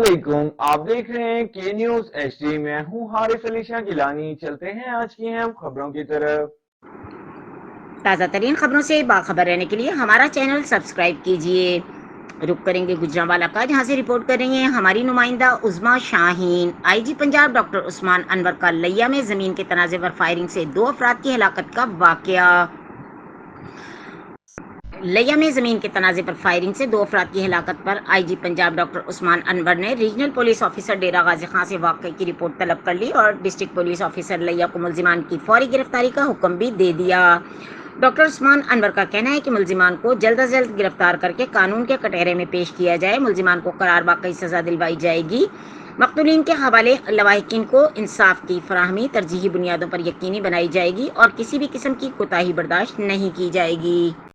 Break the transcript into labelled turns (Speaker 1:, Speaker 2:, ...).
Speaker 1: علیکم، آپ دیکھ رہے ہیں کے نیوز ایچ ڈی. میں ہوں حارث علی شاہ گیلانی. چلتے ہیں آج کی اہم خبروں کی طرف.
Speaker 2: تازہ ترین خبروں سے باخبر رہنے کے لیے ہمارا چینل سبسکرائب کیجیے. رک کریں گے گجرانوالہ کا، جہاں سے رپورٹ کر رہی ہیں ہماری نمائندہ عظمیٰ شاہین. آئی جی پنجاب ڈاکٹر عثمان انور کا لیا میں زمین کے تنازع پر فائرنگ سے 2 افراد کی ہلاکت کا واقعہ. لیا میں زمین کے تنازع پر فائرنگ سے 2 افراد کی ہلاکت پر آئی جی پنجاب ڈاکٹر عثمان انور نے regional police officer Dera Ghazi Khan سے واقعے کی رپورٹ طلب کر لی اور ڈسٹرکٹ پولیس آفیسر لیا کو ملزمان کی فوری گرفتاری کا حکم بھی دے دیا. ڈاکٹر عثمان انور کا کہنا ہے کہ ملزمان کو جلد از جلد گرفتار کر کے قانون کے کٹہرے میں پیش کیا جائے. ملزمان کو قرار واقعی سزا دلوائی جائے گی. مقتولین کے حوالے لواحقین کو انصاف کی فراہمی ترجیحی بنیادوں پر یقینی بنائی جائے گی اور کسی بھی قسم کی کوتاہی برداشت نہیں کی جائے گی.